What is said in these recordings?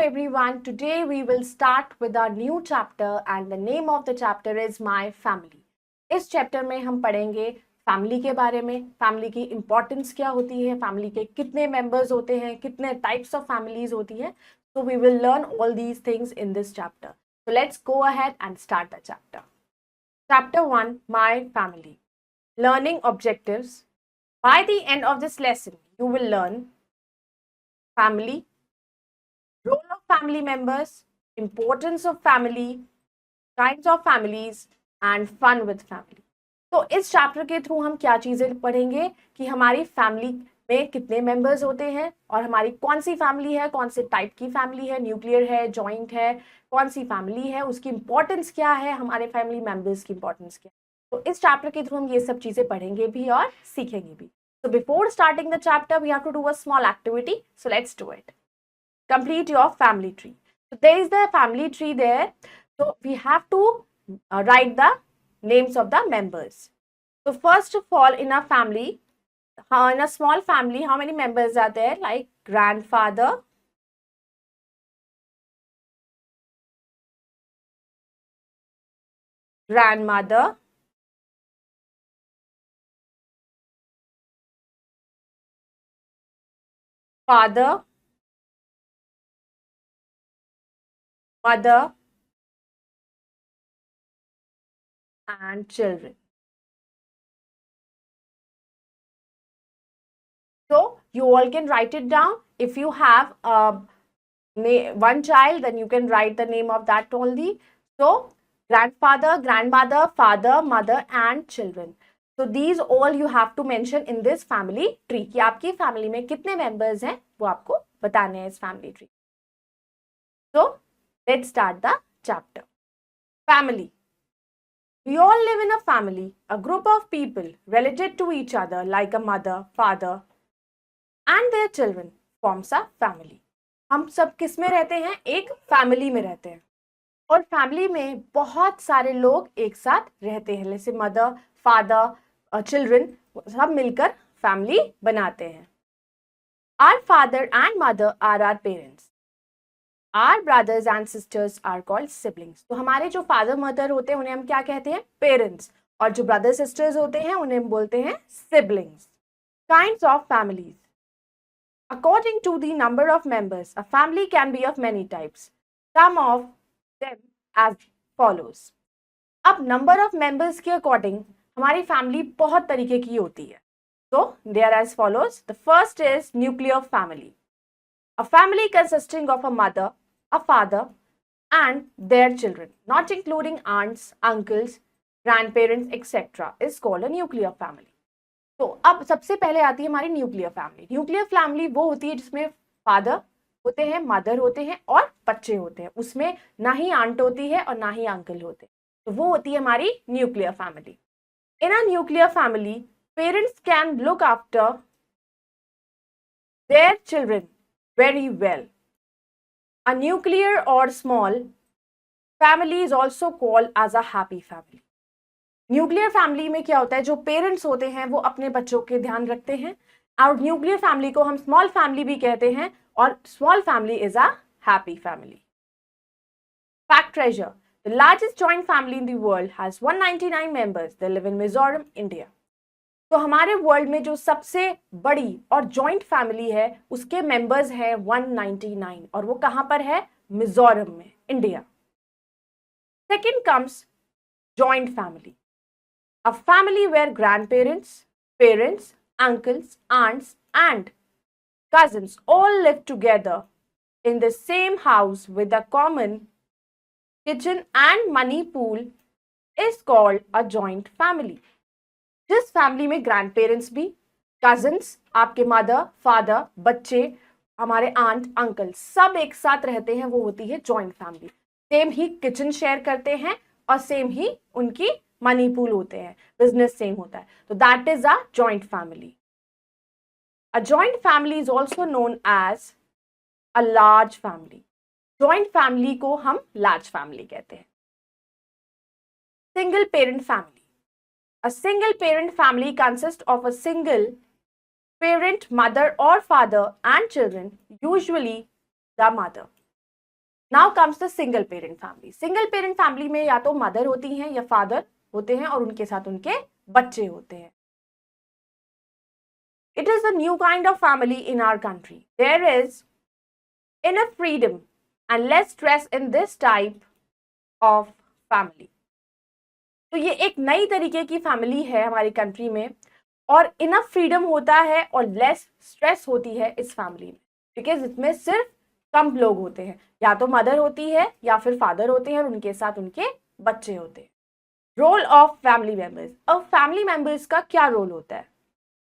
everyone. Today we will start with our new chapter and the name of the chapter is My Family. इस chapter में हम पढ़ेंगे family के बारे में, फैमिली की इंपॉर्टेंस क्या होती है, फैमिली के कितने मेंबर्स होते हैं, कितने टाइप्स ऑफ फैमिलीज होती है. So we will learn all these things in this chapter. So let's go ahead and start the chapter. Chapter 1, My Family. Learning objectives. By the end of this lesson, you will learn family, role of family members, importance of family, kinds of families and fun with family. तो इस chapter के through हम क्या चीजें पढ़ेंगे कि हमारी family में कितने मेंबर्स होते हैं और हमारी कौन सी फैमिली है, कौन से टाइप की फैमिली है, न्यूक्लियर है, जॉइंट है, कौन सी फैमिली है, उसकी इंपॉर्टेंस क्या है, हमारे फैमिली मेंबर्स की इंपॉर्टेंस क्या है. तो इस चैप्टर के थ्रू हम ये सब चीजें पढ़ेंगे भी और सीखेंगे भी. So before starting the chapter, we have to do a small activity. So let's do it. Complete your family tree. So there is the family tree there. So we have to write the names of the members. So first of all, in a family, in a small family, how many members are there? Like grandfather, grandmother, father, mother, and children. So you all can write it down. If you have one child, then you can write the name of that only. So grandfather, grandmother, father, mother and children. So these all you have to mention in this family tree. कि आपकी family में कितने members हैं वो आपको बताने हैं इस family tree. So let's start the chapter. Family. We all live in a family, a group of people related to each other like a mother, father and their children forms a family. हम सब किस में रहते हैं? एक family में रहते हैं और फैमिली में बहुत सारे लोग एक साथ रहते हैं, जैसे मदर, फादर, चिल्ड्रन, सब मिलकर फैमिली बनाते हैं. Our father and mother are our parents. Our brothers and sisters are called siblings. तो हमारे जो फादर मदर होते हैं उन्हें हम क्या कहते हैं? पेरेंट्स. और जो ब्रदर सिस्टर्स होते हैं उन्हें हम बोलते हैं siblings. Kinds of families. According to the number of members, a family can be of many types. Some of them as follows. अब number of members के according हमारी family बहुत तरीके की होती है. So they are as follows. The first is nuclear family. A family consisting of a mother, a father and their children, not including aunts, uncles, grandparents, etc. is called a nuclear family. तो अब सबसे पहले आती है हमारी nuclear family. Nuclear family वो होती है जिसमें फादर होते हैं, मदर होते हैं और बच्चे होते हैं. उसमें ना ही आंट होती है और ना ही अंकल होते हैं. तो वो होती है हमारी nuclear family. In a nuclear family, parents can look after their children very well. A nuclear और small family is also called as a happy family. Nuclear family में क्या होता है, जो पेरेंट्स होते हैं वो अपने बच्चों के ध्यान रखते हैं और न्यूक्लियर फैमिली को हम स्मॉल फैमिली भी कहते हैं और small family is a happy family. Fact treasure. The largest joint family in the world has 199 members. They live in Mizoram, India. तो हमारे वर्ल्ड में जो सबसे बड़ी और जॉइंट फैमिली है उसके मेंबर्स हैं 199 और वो कहां पर है? मिजोरम में, India. Second comes joint family. A family where grandparents, parents, uncles, aunts and cousins all live together in the same house with a common kitchen and money pool is called a joint family. जिस family में grandparents भी, cousins, आपके mother, father, बच्चे, हमारे aunt, uncle सब एक साथ रहते हैं वो होती है joint family. सेम ही किचन शेयर करते हैं और सेम ही उनकी मनी पूल होते हैं, बिजनेस सेम होता है. तो that is a joint family. A joint family is also known as a large family. Joint family को हम लार्ज फैमिली कहते हैं. Single parent family. A single parent family consist of a single parent, mother or father and children, usually the mother. Now comes the single parent family. Single parent family में या तो mother होती हैं या father होते हैं और उनके साथ उनके बच्चे होते हैं। It is a new kind of family in our country. There is enough freedom and less stress in this type of family. तो ये एक नई तरीके की फैमिली है हमारी कंट्री में और इनफ फ्रीडम होता है और लेस स्ट्रेस होती है इस फैमिली में, बिकॉज इसमें सिर्फ कम लोग होते हैं, या तो मदर होती है या फिर फादर होते हैं और उनके साथ उनके बच्चे होते हैं। Role of family members. अब फैमिली मेंबर्स का क्या रोल होता है?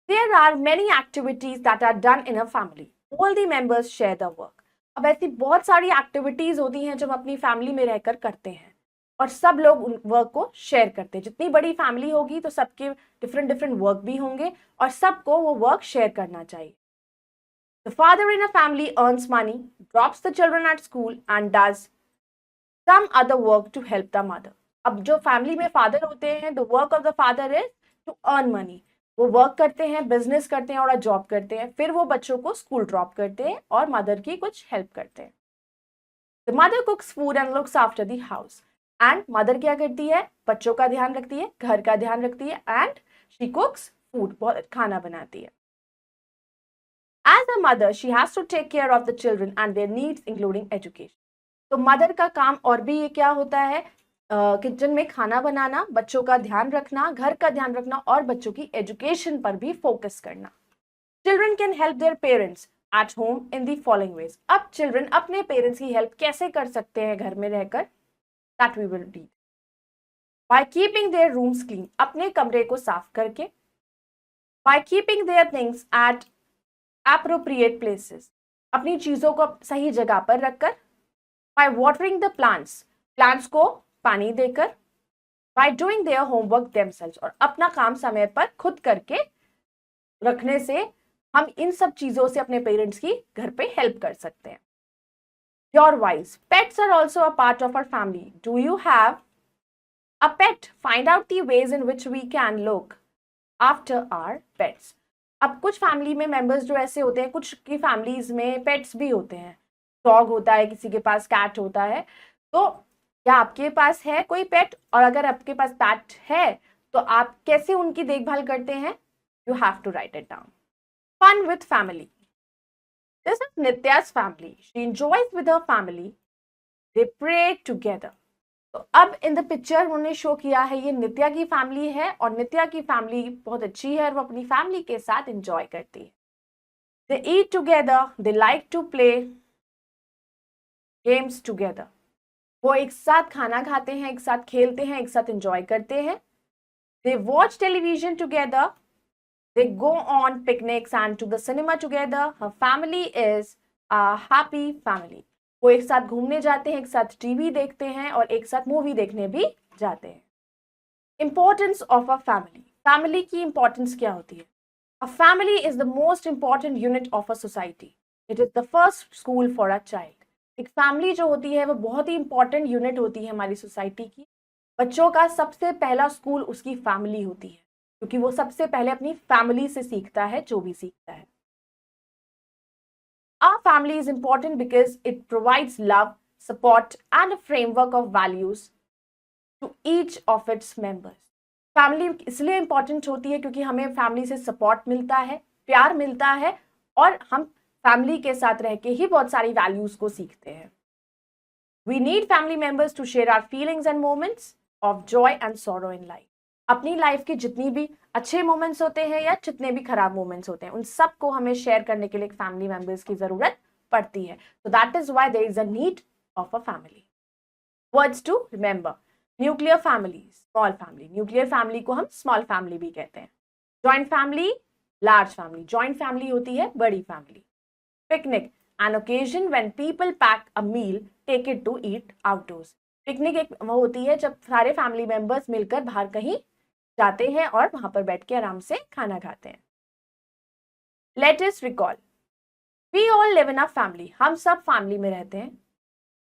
There are many activities that are done in a family. All the members share the work. अब ऐसी बहुत सारी एक्टिविटीज होती हैं जो हम अपनी फैमिली में रहकर करते हैं और सब लोग उन वर्क को शेयर करते हैं। जितनी बड़ी फैमिली होगी तो सबके डिफरेंट डिफरेंट वर्क भी होंगे और सबको वो वर्क शेयर करना चाहिए। The father in a family earns money, drops the children at school and does some other work to help the mother. अब जो फैमिली में फादर होते हैं, the work of the father is to earn money. वो work करते हैं, business करते हैं और जॉब करते हैं, फिर वो बच्चों को स्कूल ड्रॉप करते हैं और मदर की कुछ हेल्प करते हैं। The mother cooks food and looks after the house. And mother क्या करती है? बच्चों का ध्यान रखती है, घर का ध्यान रखती है and she cooks food, बहुत खाना बनाती है। As a mother, she has to take care of the children and their needs, including education. तो मदर का काम और भी ये क्या होता है? किचन में खाना बनाना, बच्चों का ध्यान रखना, घर का ध्यान रखना और बच्चों की एजुकेशन पर भी फोकस करना। Children can help their parents at home in the following ways. अब चिल्ड्रन अपने पेरेंट्स की हेल्प कैसे कर सकते हैं घर में रहकर? That we will read. By keeping their rooms clean, अपने कमरे को साफ करके। By keeping their things at appropriate places, अपनी चीजों को सही जगह पर रखकर। By watering the plants, plants को पानी देकर। By doing their homework themselves, और अपना काम समय पर खुद करके रखने से हम इन सब चीजों से अपने पेरेंट्स की घर पे हेल्प कर सकते हैं। Your wise, pets are also a part of our family. Do you have a pet? Find out the ways in which we can look after our pets. अब कुछ फैमिली में मेंबर्स जो ऐसे होते हैं, कुछ की फैमिलीज में पेट्स भी होते हैं, डॉग होता है, किसी के पास कैट होता है। तो क्या आपके पास है कोई पेट? और अगर आपके पास पेट है तो आप कैसे उनकी देखभाल करते हैं? You have to write it down. Fun with family. This is Nitya's family. She enjoys with her family. They pray together. तो अब इन द पिक्चर उन्होंने शो किया है ये नित्या की फैमिली है और नित्या की फैमिली बहुत अच्छी है और वो अपनी फैमिली के साथ एंजॉय करती है। They eat together, they like to play games together. वो एक साथ खाना खाते हैं, एक साथ खेलते हैं, एक साथ एंजॉय करते हैं। They watch television together, they go on picnics and to the cinema together. हर family is a happy family. वो एक साथ घूमने जाते हैं, एक साथ टीवी देखते हैं और एक साथ मूवी देखने भी जाते हैं। Importance of a family. Family की इंपॉर्टेंस क्या होती है? A family is the most important unit of a society. It is the first school for a child. एक फैमिली जो होती है वो बहुत ही इंपॉर्टेंट यूनिट होती है हमारी सोसाइटी की। बच्चों का सबसे पहला स्कूल उसकी फैमिली होती है, क्योंकि वो सबसे पहले अपनी फैमिली से सीखता है जो भी सीखता है। Our family is important because it provides love, support, and a framework of values to each of its members. Family इसलिए इंपॉर्टेंट होती है क्योंकि हमें फैमिली से सपोर्ट मिलता है, प्यार मिलता है और हम फैमिली के साथ रह के ही बहुत सारी वैल्यूज को सीखते हैं। We need family members to share our feelings and moments of joy and sorrow in life. अपनी लाइफ के जितनी भी अच्छे मोमेंट्स होते हैं या जितने भी खराब मोमेंट्स होते हैं, उन सबको हमें शेयर करने के लिए फैमिली मेंबर्स की जरूरत पड़ती है। So that is why there is a need of a family. Words to remember. Nuclear family, small family. Nuclear family को हम स्मॉल फैमिली भी कहते हैं। Joint family, large family. Joint family होती है बड़ी family. Picnic, an occasion when people pack a meal, take it to eat outdoors. Picnic एक वो होती है जब सारे फैमिली मेंबर्स मिलकर बाहर कहीं जाते हैं और वहां पर बैठ के आराम से खाना खाते हैं। Let us recall. We all live in a family. हम सब फैमिली में रहते हैं।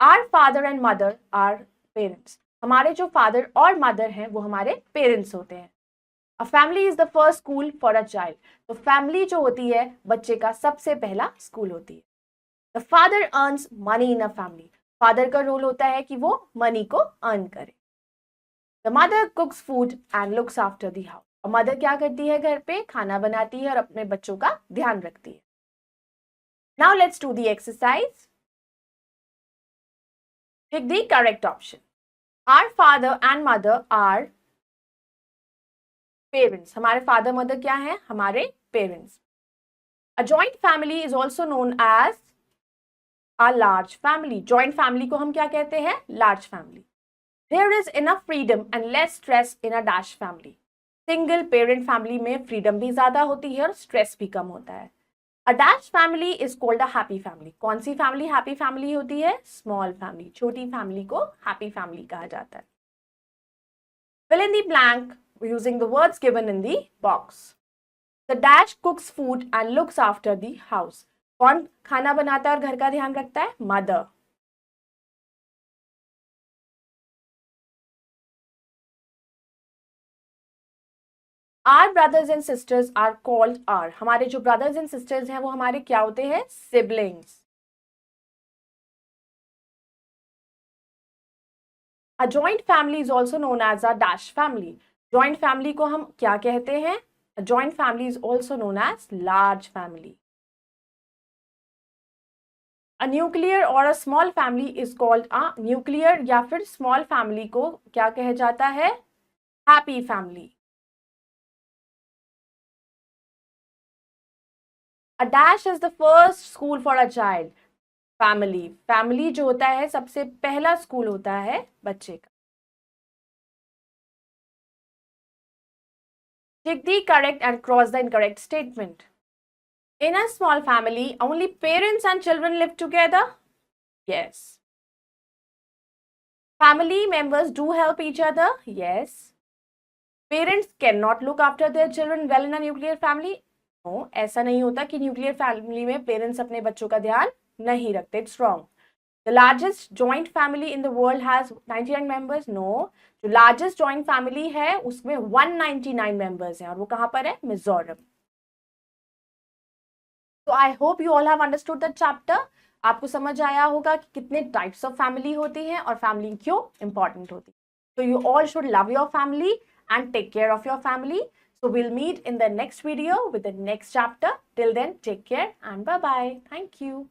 Our father and mother are parents. हमारे जो फादर और मदर हैं वो हमारे पेरेंट्स होते हैं। A family is the first school for a child. तो फैमिली जो होती है बच्चे का सबसे पहला स्कूल होती है। The father earns money in a family. Father का रोल होता है कि वो मनी को अर्न करे। The mother कुक्स food and looks after the house. और मदर क्या करती है, घर पे खाना बनाती है और अपने बच्चों का ध्यान रखती है। Now let's do the exercise. Tick the correct option. Our father and mother are parents. हमारे फादर मदर क्या है, हमारे parents. A joint family is also known as a large family. Joint family को हम क्या कहते हैं, large family. There is enough freedom and less stress in a dash family. Single parent family में freedom भी ज्यादा होती है और स्ट्रेस भी कम होता है। अ dash family is called a happy family. कौन सी फैमिली हैप्पी फैमिली होती है, स्मॉल फैमिली। छोटी फैमिली को हैप्पी फैमिली कहा जाता है। Fill in the blank using the words given in the box. The dash cooks food and looks after the house. कौन खाना बनाता है और घर का ध्यान रखता है, mother. Our brothers and sisters are called our. हमारे जो brothers and sisters हैं वो हमारे क्या होते हैं, siblings. A joint family is also known as a dash family. Joint family को हम क्या कहते हैं, a joint family is also known as large family. A nuclear or a small family is called a nuclear या फिर small family को क्या कहा जाता है, happy family. A dash is the first school for a child. Family. Family जो होता है सबसे पहला स्कूल होता है बच्चे का। Tick the correct and cross the incorrect statement. In a small family, only parents and children live together? Yes. Family members do help each other? Yes. Parents cannot look after their children well in a nuclear family? No, ऐसा नहीं होता कि nuclear family में parents अपने बच्चों का ध्यान नहीं रखते. It's wrong. The largest joint family in the world has 99 members? No. जो largest joint family है उसमें 199 members हैं और वो कहाँ पर है, Mizoram. So I hope you all have understood the chapter. आपको समझ आया होगा कि कितने टाइप्स ऑफ फैमिली होती हैं और फैमिली क्यों इंपॉर्टेंट होती है. So you all should love your family and take care of your family. So we'll meet in the next video with the next chapter. Till then, take care and bye-bye. Thank you.